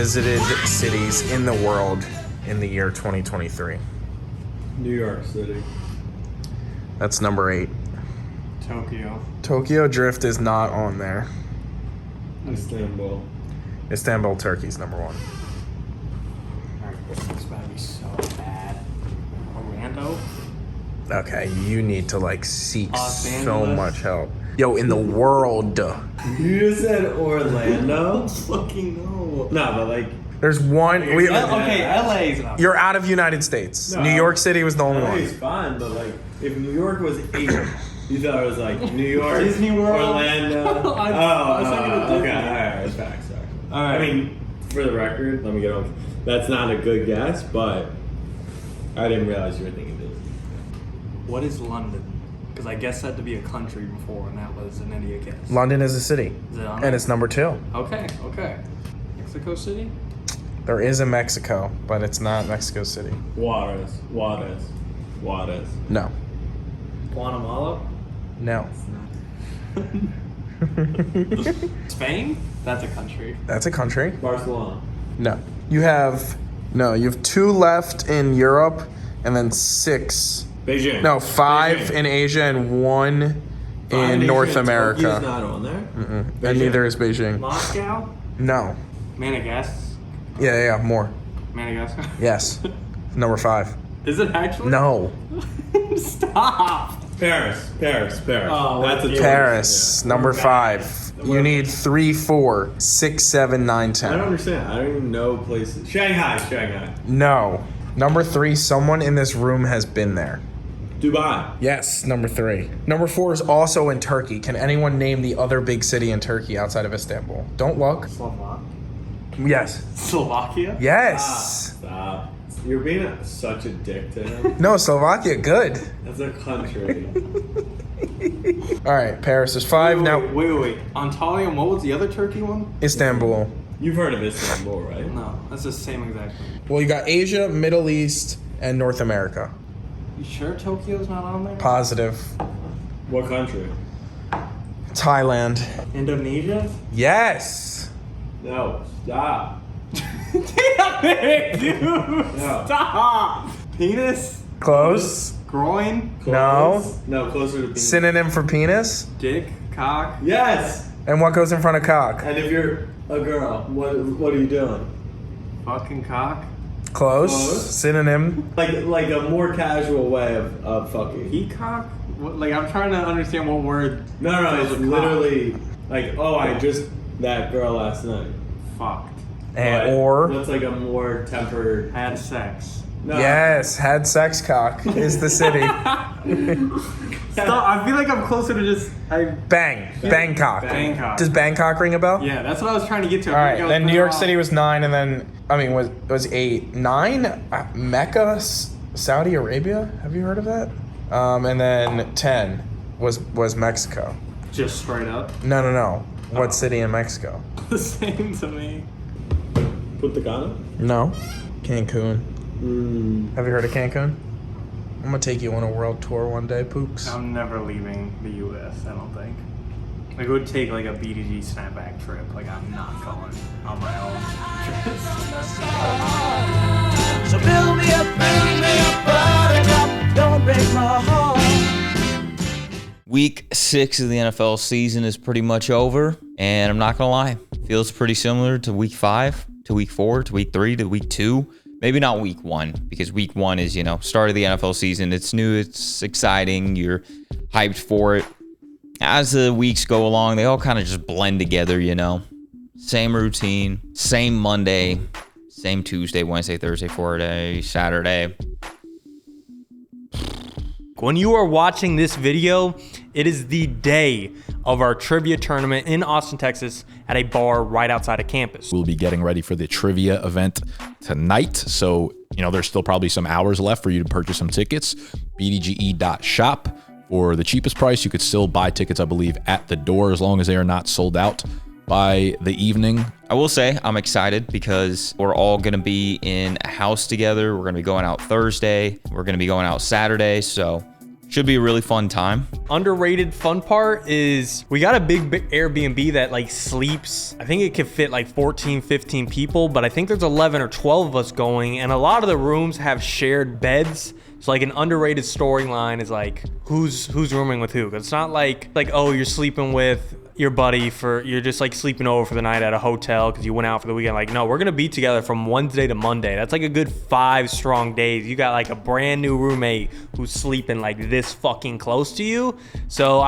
visited cities in the world in the year 2023? New York City. That's number 8. Tokyo. Tokyo Drift is not on there. Istanbul. Istanbul, Turkey's number 1. This is about to be so bad. Orlando? Okay, you need to like seek Los so Angeles? much help. Yo, in the world, You just said Orlando? Fucking no. No, but like, there's one. Okay, LA is not. You're out of United States. No. New York City was the only LA is one. fine, but like, if New York was 8, you thought it was like New York, Disney World? Orlando. I was thinking of Disney. Okay, alright, facts. Alright. I mean, for the record, let me get on. That's not a good guess, but I didn't realize you were thinking Disney. What is London? Because I guessed that to be a country before, and that was an idiot guess. London is a city, Is it on and there? it's number 2. Okay. Mexico City? There is a Mexico, but it's not Mexico City. Juarez. No. Guatemala? No. Spain? That's a country. That's a country. Barcelona. No. You have 2 left in Europe, and then 6. Beijing. No, 5 Beijing. in Asia and 1 in Asia, North Tokyo's America. not on there. And Beijing. neither is Beijing. Moscow? No. Madagascar? Yeah, more. Madagascar? Yes. Number 5. Is it actually? No. Stop! Paris. Oh, That's a yeah. choice. Paris, Yeah. number We're 5. back. You need 3, 4, 6, 7, 9, I don't 10. understand. I don't even know places. Shanghai. No. Number 3, someone in this room has been there. Dubai. Yes, number 3. Number 4 is also in Turkey. Can anyone name the other big city in Turkey outside of Istanbul? Don't look. Yes. Slovakia? Yes. Stop. You're being such a dick to him. No, Slovakia, good. That's a country. All right, Paris is 5 now. Wait. Antalya, and what was the other Turkey one? Istanbul. You've heard of Istanbul, right? No, that's the same exact thing. Well, you got Asia, Middle East, and North America. You sure Tokyo's not on there? Positive. What country? Thailand. Indonesia? Yes. No. Stop. Damn it, dude! No. Stop! Penis? Close. Groin? Close? No, closer to penis. Synonym for penis. Dick? Cock? Yes. And what goes in front of cock? And if you're a girl, what are you doing? Fucking cock? Close. Close. Synonym. Like a more casual way of fucking. Peacock? What, like, I'm trying to understand what word. No, goes it's with cock. literally like, oh, I just that girl last night. Fucked. And, But or. what's like a more tempered? Had sex. No. Yes, had sex cock is the city. Stop, I feel like I'm closer to just. Bangkok. Bangkok. Does Bangkok ring a bell? Yeah, that's what I was trying to get to. All right, then New York City was 9, and then was 8, 9. Mecca, Saudi Arabia. Have you heard of that? And then 10 was Mexico. Just straight up. No. What city in Mexico? The same to me. Put the gun up. No, Cancun. Have you heard of Cancun? I'm gonna take you on a world tour one day, Pooks. I'm never leaving the U.S. I don't think. Like, it would take like a BDGE snapback trip. Like, I'm not going on my own. So build me up, buttercup, don't break my heart. Week 6 of the NFL season is pretty much over, and I'm not gonna lie, feels pretty similar to week 5, to week 4, to week 3, to week 2. Maybe not week 1, because week 1 is, start of the NFL season. It's new, it's exciting, you're hyped for it. As the weeks go along, they all kind of just blend together, Same routine, same Monday, same Tuesday, Wednesday, Thursday, Friday, Saturday. When you are watching this video, it is the day of our trivia tournament in Austin, Texas, at a bar right outside of campus. We'll be getting ready for the trivia event tonight. So, there's still probably some hours left for you to purchase some tickets. BDGE.shop. For the cheapest price, you could still buy tickets, I believe, at the door as long as they are not sold out by the evening. I will say I'm excited because we're all going to be in a house together. We're going to be going out Thursday. We're going to be going out Saturday. So Should be a really fun time. Underrated fun part is we got a big Airbnb that like sleeps. I think it could fit like 14, 15 people, but I think there's 11 or 12 of us going, and a lot of the rooms have shared beds. So like an underrated storyline is like who's rooming with who. 'Cause it's not like oh, you're sleeping with your buddy you're just like sleeping over for the night at a hotel because you went out for the weekend. Like, no, we're gonna be together from Wednesday to Monday. That's like a good 5 strong days. You got like a brand new roommate who's sleeping like this fucking close to you. So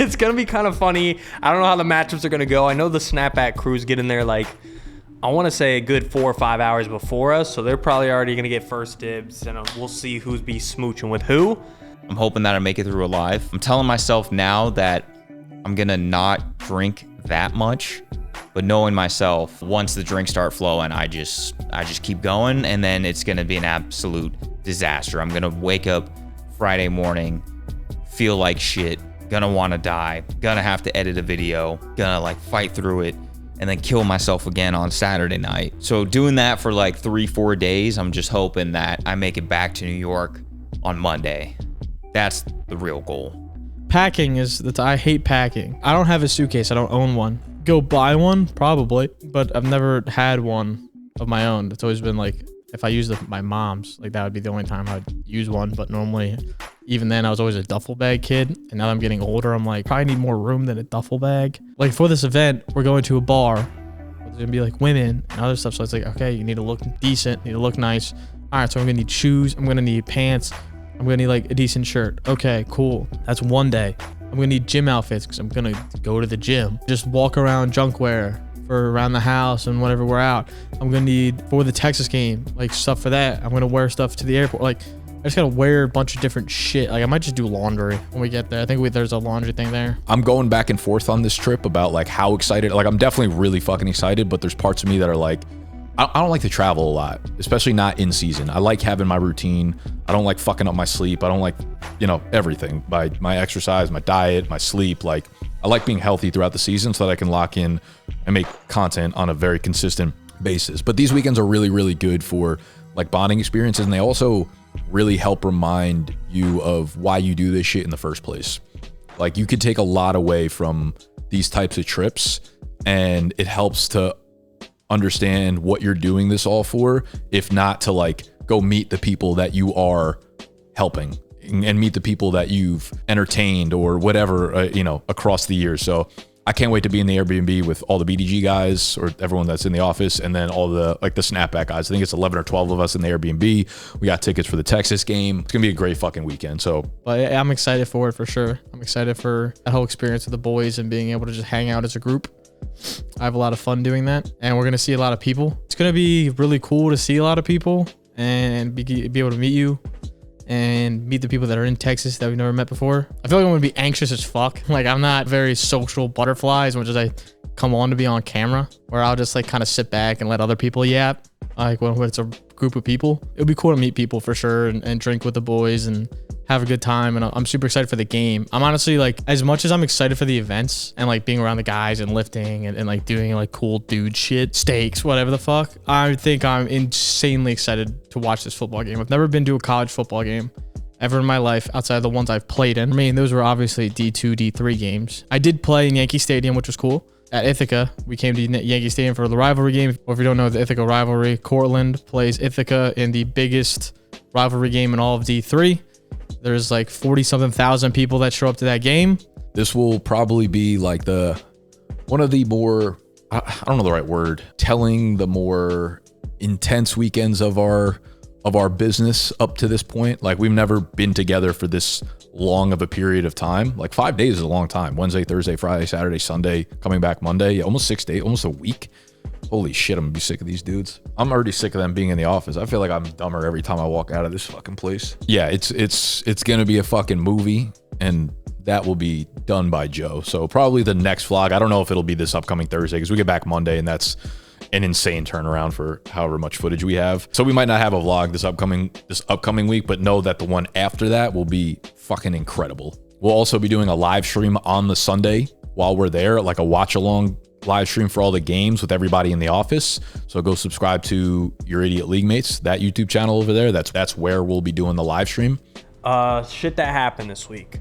it's gonna be kind of funny. I don't know how the matchups are gonna go. I know the snapback crews get in there like, I want to say a good 4 or 5 hours before us, so they're probably already gonna get first dibs, and we'll see who's be smooching with who. I'm hoping that I make it through alive. I'm telling myself now that I'm gonna not drink that much, but knowing myself, once the drinks start flowing, I just keep going, and then it's gonna be an absolute disaster. I'm gonna wake up Friday morning, feel like shit, gonna want to die, gonna have to edit a video, gonna like fight through it, and then kill myself again on Saturday night. So doing that for like 3-4 days, I'm just hoping that I make it back to New York on Monday. That's the real goal. Packing I hate packing. I don't have a suitcase. I don't own one. Go buy one, probably, but I've never had one of my own. It's always been like, if I use my mom's, like that would be the only time I'd use one. But normally, even then, I was always a duffel bag kid. And now that I'm getting older, I'm like, probably need more room than a duffel bag. Like for this event, we're going to a bar. There's gonna be like women and other stuff. So it's like, okay, you need to look decent, need to look nice. All right, so I'm gonna need shoes. I'm gonna need pants. I'm gonna need like a decent shirt. Okay, cool. That's one day. I'm gonna need gym outfits because I'm gonna go to the gym. Just walk around junk wear for around the house and whenever we're out. I'm gonna need for the Texas game, like stuff for that. I'm gonna wear stuff to the airport. Like I just gotta wear a bunch of different shit. Like I might just do laundry when we get there. I think there's a laundry thing there. I'm going back and forth on this trip about like how excited. Like I'm definitely really fucking excited, but there's parts of me that are like, I don't like to travel a lot, especially not in season. I like having my routine. I don't like fucking up my sleep. I don't like, everything. My exercise, my diet, my sleep. Like I like being healthy throughout the season so that I can lock in and make content on a very consistent basis. But these weekends are really, really good for like bonding experiences, and they also really help remind you of why you do this shit in the first place. Like you could take a lot away from these types of trips, and it helps to understand what you're doing this all for, if not to like go meet the people that you are helping and meet the people that you've entertained or whatever, across the years. So I can't wait to be in the Airbnb with all the BDG guys or everyone that's in the office, and then all the like the snapback guys. I think it's 11 or 12 of us in the Airbnb. We got tickets for the Texas game. It's gonna be a great fucking weekend. So, but I'm excited for it for sure. I'm excited for that whole experience with the boys and being able to just hang out as a group. I have a lot of fun doing that, and we're gonna see a lot of people. It's gonna be really cool to see a lot of people and be able to meet you and meet the people that are in Texas that we've never met before. I feel like I'm gonna be anxious as fuck. Like I'm not very social butterfly as much as I come on to be on camera, where I'll just like kind of sit back and let other people yap. Like when it's a group of people, it would be cool to meet people for sure and drink with the boys and have a good time. And I'm super excited for the game. I'm honestly like, as much as I'm excited for the events and like being around the guys and lifting and like doing like cool dude shit, steaks, whatever the fuck, I think I'm insanely excited to watch this football game. I've never been to a college football game ever in my life outside of the ones I've played in. I mean, those were obviously D2, D3 games. I did play in Yankee Stadium, which was cool. At Ithaca, we came to Yankee Stadium for the rivalry game. Or if you don't know the Ithaca rivalry, Cortland plays Ithaca in the biggest rivalry game in all of D3. There's like 40-something thousand people that show up to that game. this will probably be like one of the more, I don't know the right word, telling the more intense weekends of our business up to this point. Like we've never been together for this long of a period of time. Like 5 days is a long time. Wednesday, Thursday, Friday, Saturday, Sunday, coming back Monday. Yeah, almost 6 days, almost a week. Holy shit, I'm gonna be sick of these dudes. I'm already sick of them being in the office. I feel like I'm dumber every time I walk out of this fucking place. Yeah, it's gonna be a fucking movie, and that will be done by Joe. So probably the next vlog, I don't know if it'll be this upcoming Thursday, because we get back Monday, and that's an insane turnaround for however much footage we have. So we might not have a vlog this upcoming week, but know that the one after that will be fucking incredible. We'll also be doing a live stream on the Sunday while we're there, like a watch along live stream for all the games with everybody in the office. So go subscribe to Your Idiot League Mates, that YouTube channel over there. That's where we'll be doing the live stream. shit that happened this week.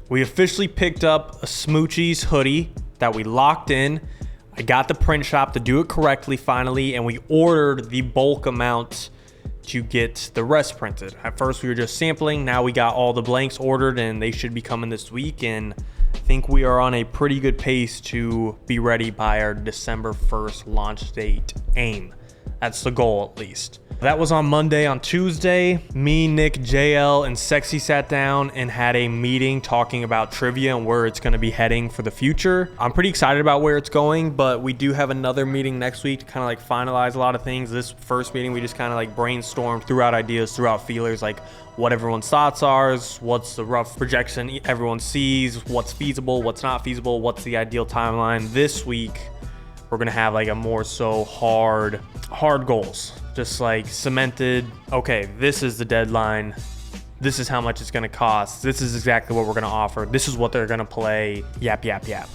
We officially picked up a Smoochies hoodie that we locked in. I got the print shop to do it correctly finally, and we ordered the bulk amount to get the rest printed. At first we were just sampling. Now we got all the blanks ordered and they should be coming this week. And I think we are on a pretty good pace to be ready by our December 1st launch date aim. That's the goal at least. That was on Monday. On Tuesday, me, Nick, JL, and Sexy sat down and had a meeting talking about trivia and where it's going to be heading for the future. I'm pretty excited about where it's going, but we do have another meeting next week to kind of like finalize a lot of things. This first meeting, we just kind of like brainstormed, threw out ideas, threw out feelers, like what everyone's thoughts are, what's the rough projection everyone sees, what's feasible, what's not feasible, what's the ideal timeline. This week, we're going to have like a more so hard goals. Just like cemented, okay, this is the deadline. This is how much it's gonna cost. This is exactly what we're gonna offer. This is what they're gonna play. Yap, yap, yap.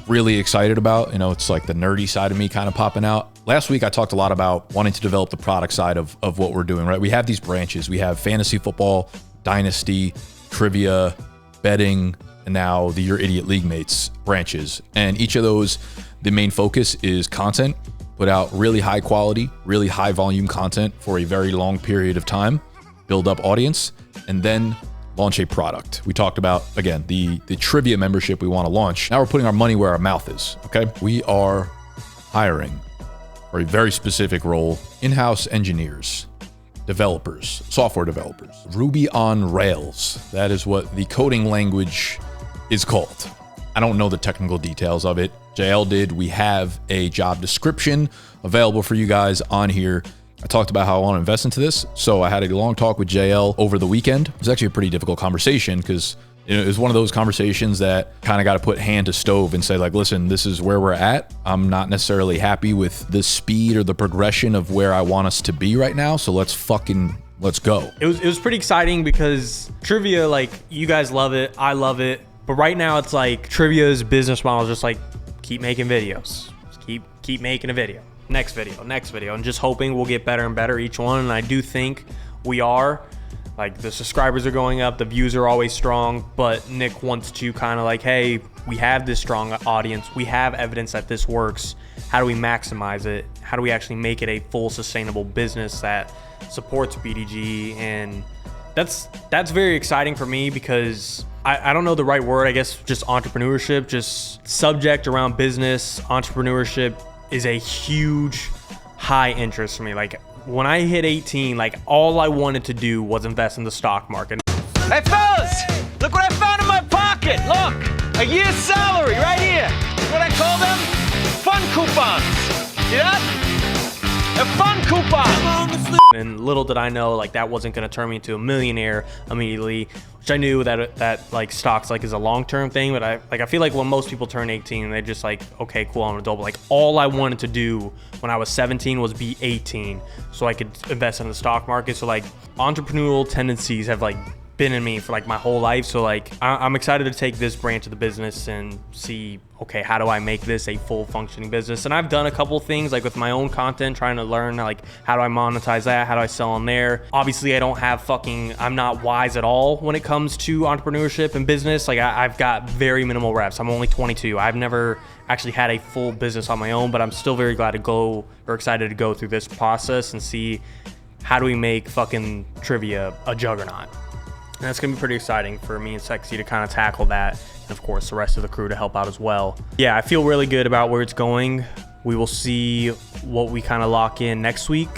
Really excited about, it's like the nerdy side of me kind of popping out. Last week, I talked a lot about wanting to develop the product side of what we're doing, right? We have these branches. We have fantasy football, dynasty, trivia, betting, and now the Your Idiot League Mates branches. And each of those, the main focus is content. Put out really high quality, really high volume content for a very long period of time, build up audience, and then launch a product. We talked about, again, the trivia membership we want to launch. Now we're putting our money where our mouth is, okay? We are hiring for a very specific role, in-house engineers, developers, software developers, Ruby on Rails. That is what the coding language is called. I don't know the technical details of it. JL did. We have a job description available for you guys on here. I talked about how I want to invest into this. So I had a long talk with JL over the weekend. It was actually a pretty difficult conversation because it was one of those conversations that kind of got to put hand to stove and say like, listen, this is where we're at. I'm not necessarily happy with the speed or the progression of where I want us to be right now. So let's go. It was pretty exciting because trivia, like you guys love it. I love it. But right now it's like trivia's business model is just like, keep making videos, just keep making a video, next video, and just hoping we'll get better and better each one. And I do think we are. Like the subscribers are going up, the views are always strong, but Nick wants to kind of like, hey, we have this strong audience, we have evidence that this works. How do we maximize it? How do we actually make it a full sustainable business that supports BDGE? And that's very exciting for me because I don't know the right word, I guess just entrepreneurship, just subject around business. Entrepreneurship is a huge high interest for me. Like when I hit 18, like all I wanted to do was invest in the stock market. Hey fellas, look what I found in my pocket. Look, a year's salary right here. What I call them? Fun coupons. See that? A fun coupon. And little did I know, like that wasn't gonna turn me into a millionaire immediately, which I knew that like stocks like is a long-term thing. But I feel like when most people turn 18, they're just like, okay, cool, I'm an adult. But like all I wanted to do when I was 17 was be 18 so I could invest in the stock market. So like entrepreneurial tendencies have like been in me for like my whole life. So like I'm excited to take this branch of the business and see, okay, how do I make this a full functioning business? And I've done a couple things like with my own content, trying to learn like how do I monetize that? How do I sell on there? Obviously I don't have I'm not wise at all when it comes to entrepreneurship and business. Like I've got very minimal reps. I'm only 22. I've never actually had a full business on my own, but I'm still very excited to go through this process and see how do we make fucking trivia a juggernaut. And that's gonna be pretty exciting for me and Sexy to kind of tackle that. And of course, the rest of the crew to help out as well. Yeah, I feel really good about where it's going. We will see what we kind of lock in next week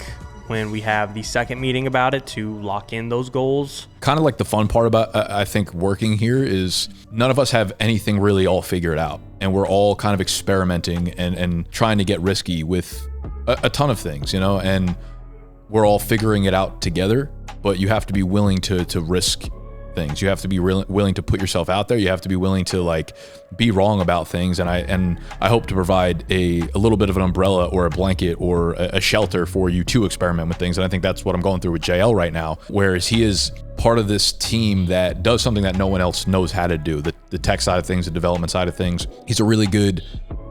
when we have the second meeting about it to lock in those goals. Kind of like the fun part about, I think, working here is none of us have anything really all figured out. And we're all kind of experimenting and trying to get risky with a ton of things, and we're all figuring it out together. But you have to be willing to risk things. You have to be willing to put yourself out there. You have to be willing to like be wrong about things. And I hope to provide a little bit of an umbrella or a blanket or a shelter for you to experiment with things. And I think that's what I'm going through with JL right now. Whereas he is part of this team that does something that no one else knows how to do. The tech side of things, the development side of things. He's a really good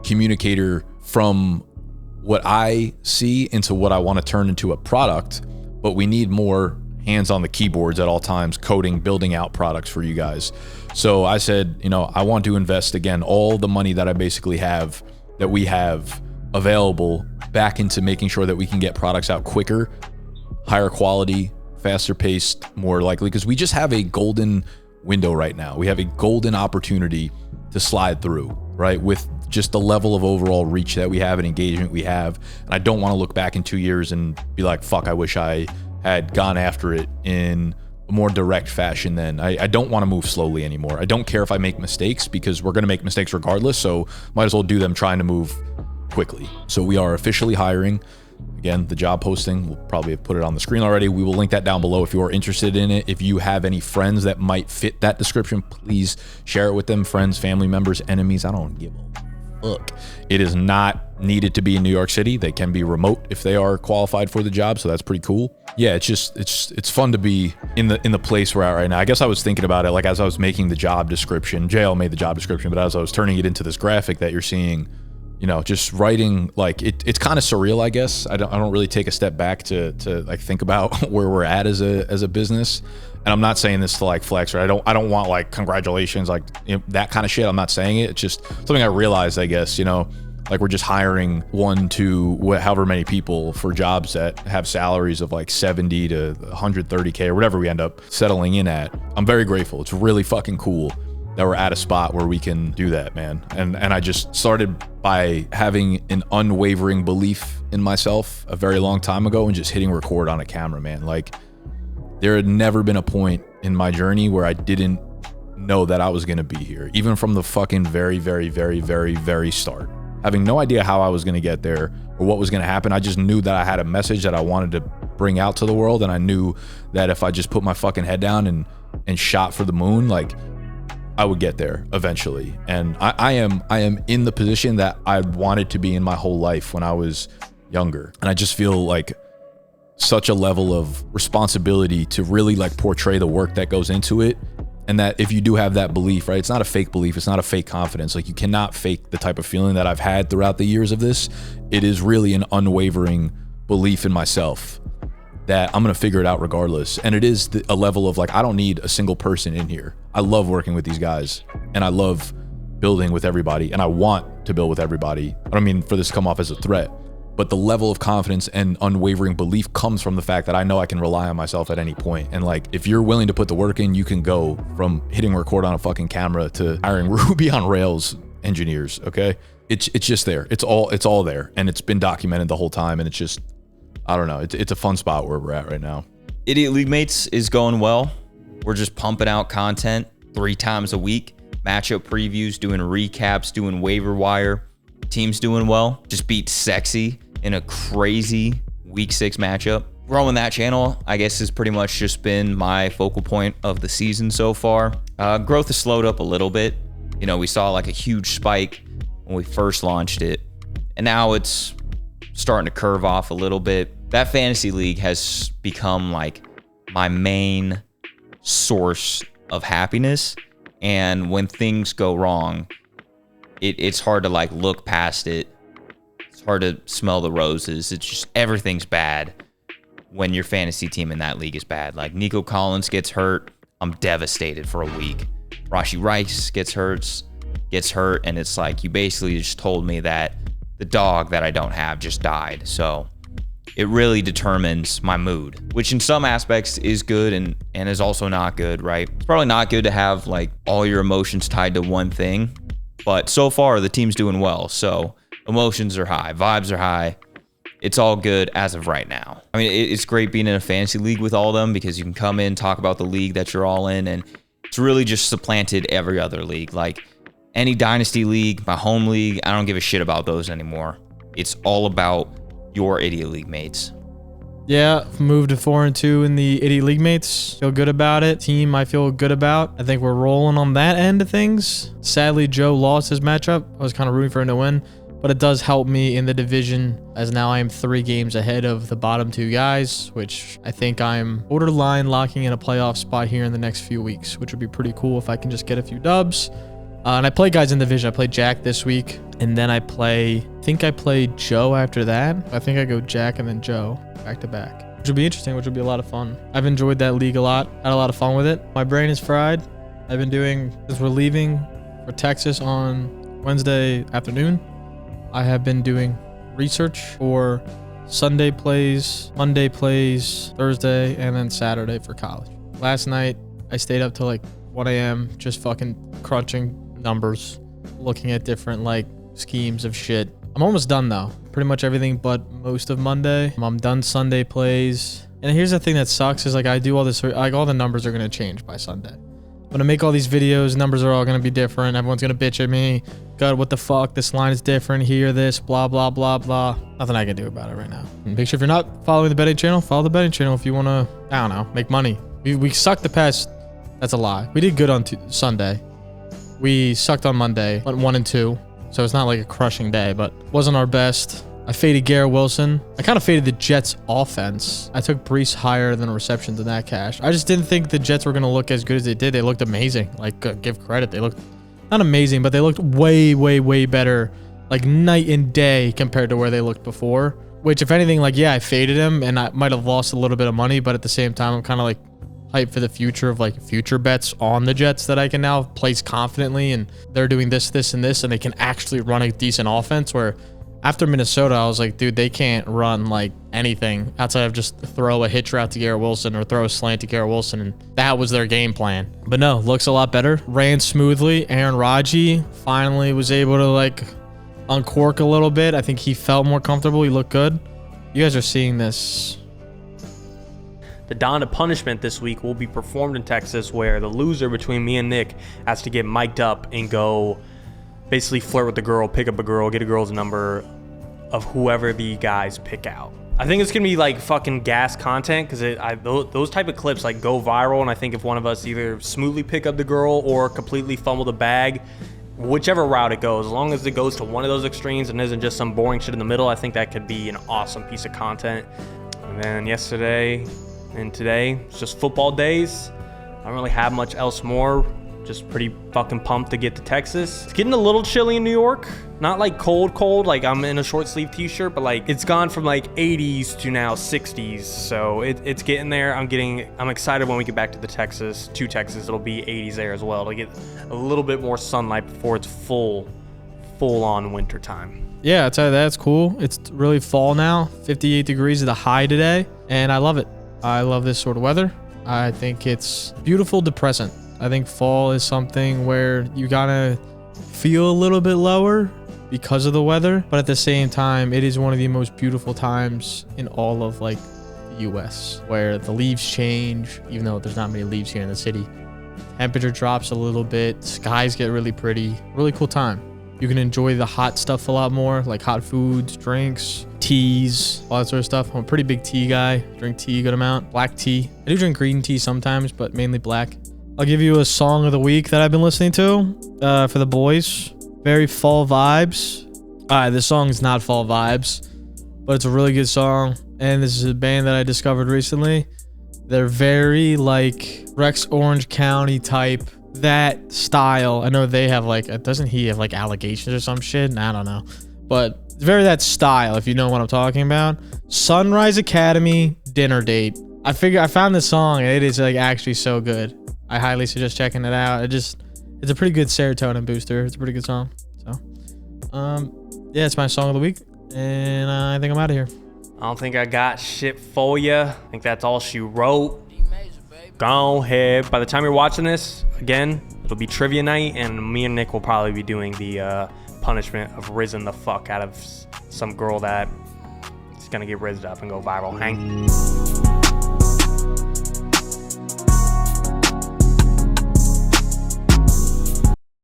communicator from what I see into what I want to turn into a product. But we need more hands on the keyboards at all times, coding, building out products for you guys. So I said, I want to invest, again, all the money that I basically have, that we have available, back into making sure that we can get products out quicker, higher quality, faster paced, more likely, because we just have a golden window right now. We have a golden opportunity to slide through, right? With just the level of overall reach that we have and engagement we have. And I don't want to look back in 2 years and be like, fuck, I wish I had gone after it in a more direct fashion then. I don't want to move slowly anymore. I don't care if I make mistakes, because we're going to make mistakes regardless. So might as well do them trying to move quickly. So we are officially hiring. Again, the job posting, we'll probably have put it on the screen already. We will link that down below if you are interested in it. If you have any friends that might fit that description, please share it with them. Friends, family members, enemies, I don't give a fuck. It is not needed to be in New York City. They can be remote if they are qualified for the job, so that's pretty cool. Yeah, it's fun to be in the place we're at right now. I guess I was thinking about it, like, as I was making the job description. JL made the job description, but as I was turning it into this graphic that you're seeing, just writing, like, it's kind of surreal, I guess. I don't really take a step back to like think about where we're at as a business. And I'm not saying this to like flex, or I don't want like congratulations, like that kind of shit. I'm not saying it. It's just something I realized, I guess, like we're just hiring 1 to however many people for jobs that have salaries of like 70 to 130K or whatever we end up settling in at. I'm very grateful. It's really fucking cool that we're at a spot where we can do that, man. And I just started by having an unwavering belief in myself a very long time ago and just hitting record on a camera, man. Like, there had never been a point in my journey where I didn't know that I was going to be here, even from the fucking very, very, very, very, very start. Having no idea how I was going to get there or what was going to happen. I just knew that I had a message that I wanted to bring out to the world. And I knew that if I just put my fucking head down and shot for the moon, like, I would get there eventually. And I am in the position that I wanted to be in my whole life when I was younger. And I just feel like such a level of responsibility to really like portray the work that goes into it. And that if you do have that belief, right, it's not a fake belief, it's not a fake confidence. Like, you cannot fake the type of feeling that I've had throughout the years of this. It is really an unwavering belief in myself that I'm going to figure it out regardless. And it is a level of like, I don't need a single person in here. I love working with these guys, and I love building with everybody, and I want to build with everybody. I don't mean for this to come off as a threat, but the level of confidence and unwavering belief comes from the fact that I know I can rely on myself at any point. And like, if you're willing to put the work in, you can go from hitting record on a fucking camera to hiring Ruby on Rails engineers. Okay. It's just there. It's all there. And it's been documented the whole time. And it's just, I don't know. It's a fun spot where we're at right now. Idiot League Mates is going well. We're just pumping out content 3 times a week. Matchup previews, doing recaps, doing waiver wire. Team's doing well. Just beat Sexy in a crazy week 6 matchup. Growing that channel, I guess, has pretty much just been my focal point of the season so far. Growth has slowed up a little bit. We saw like a huge spike when we first launched it, and now it's starting to curve off a little bit. That fantasy league has become like my main source of happiness, and when things go wrong, it's hard to like look past it. It's hard to smell the roses. It's just, everything's bad when your fantasy team in that league is bad. Like, Nico Collins gets hurt, I'm devastated for a week. Rashi Rice gets hurt, and it's like, you basically just told me that the dog that I don't have just died. So it really determines my mood, which in some aspects is good and is also not good, right? It's probably not good to have like all your emotions tied to one thing, but so far the team's doing well. So emotions are high, vibes are high. It's all good as of right now. I mean, it's great being in a fantasy league with all of them, because you can come in, talk about the league that you're all in, and it's really just supplanted every other league. Like, any dynasty league, my home league, I don't give a shit about those anymore. It's all about your Idiot League Mates. Yeah, moved to 4-2 in the Idiot League Mates. Feel good about it. Team I feel good about. I think we're rolling on that end of things. Sadly, Joe lost his matchup. I was kind of rooting for him to win, but it does help me in the division, as now I am 3 games ahead of the bottom 2 guys, which I think I'm borderline locking in a playoff spot here in the next few weeks, which would be pretty cool if I can just get a few dubs. And I play guys in the division. I play Jack this week, and then I play Joe after that. I think I go Jack and then Joe back to back. which would be interesting, which would be a lot of fun. I've enjoyed that league a lot. Had a lot of fun with it. My brain is fried. I've been doing, since we're leaving for Texas on Wednesday afternoon, I have been doing research for Sunday plays, Monday plays, Thursday, and then Saturday for college. Last night, I stayed up till like 1 a.m. just fucking crunching numbers, looking at different like schemes of shit. I'm almost done though. Pretty much everything but most of Monday. I'm done Sunday plays. And here's the thing that sucks is like I do all this, like all the numbers are going to change by Sunday. When I make all these videos, numbers are all going to be different. Everyone's going to bitch at me. God, what the fuck? This line is different here, this, blah, blah, blah, blah. Nothing I can do about it right now. And make sure if you're not following the betting channel, follow the betting channel if you want to, I don't know, make money. We sucked the past, that's a lie. We did good on Sunday. We sucked on Monday, went 1 and 2. So it's not like a crushing day, but wasn't our best. I faded Garrett Wilson. I kind of faded the Jets offense. I took Brees higher than receptions in that cash. I just didn't think the Jets were going to look as good as they did. They looked amazing. Like, give credit. They looked not amazing, but they looked way, way, way better. Like night and day compared to where they looked before. Which, if anything, like, yeah, I faded him and I might have lost a little bit of money, but at the same time, I'm kind of like hyped for the future of like future bets on the Jets that I can now place confidently. And they're doing this, this, and this, and they can actually run a decent offense where after Minnesota, I was like, dude, they can't run like anything outside of just throw a hitch route to Garrett Wilson or throw a slant to Garrett Wilson. And that was their game plan. But no, looks a lot better. Ran smoothly. Aaron Rodgers finally was able to like uncork a little bit. I think he felt more comfortable. He looked good. You guys are seeing this. The Donda Punishment this week will be performed in Texas, where the loser between me and Nick has to get mic'd up and go basically flirt with the girl, pick up a girl, get a girl's number of whoever the guys pick out. I think it's gonna be like fucking gas content because those type of clips like go viral, and I think if one of us either smoothly pick up the girl or completely fumble the bag, whichever route it goes, as long as it goes to one of those extremes and isn't just some boring shit in the middle, I think that could be an awesome piece of content. And then yesterday and today, it's just football days. I don't really have much else more. Just pretty fucking pumped to get to Texas. It's getting a little chilly in New York. Not like cold, like I'm in a short sleeve t-shirt, but like it's gone from like 80s to now 60s. So it's getting there. I'm excited when we get back to Texas. It'll be 80s there as well to get a little bit more sunlight before it's full on winter time. Yeah, I'll tell you that's cool. It's really fall now. 58 degrees is the high today, and I love it. I love this sort of weather. I think it's beautiful, depressant. I think fall is something where you gotta feel a little bit lower because of the weather, but at the same time, it is one of the most beautiful times in all of like the US, where the leaves change, even though there's not many leaves here in the city. Temperature drops a little bit, skies get really pretty, really cool time. You can enjoy the hot stuff a lot more, like hot foods, drinks, teas, all that sort of stuff. I'm a pretty big tea guy, drink tea a good amount, black tea. I do drink green tea sometimes, but mainly black. I'll give you a song of the week that I've been listening to for the boys. Very fall vibes. All right, this song is not fall vibes, but it's a really good song. And this is a band that I discovered recently. They're very like Rex Orange County type, that style. I know they have like, doesn't he have like allegations or some shit? I don't know. But it's very that style, if you know what I'm talking about. Sunrise Academy, Dinner Date. I found this song and it is like actually so good. I highly suggest checking it out. It's a pretty good serotonin booster. It's a pretty good song. So, yeah, it's my song of the week, and I think I'm out of here. I don't think I got shit for you. I think that's all she wrote. Go ahead. By the time you're watching this, again, it'll be trivia night, and me and Nick will probably be doing the punishment of rizzing the fuck out of some girl that is gonna get rizzed up and go viral. Hang.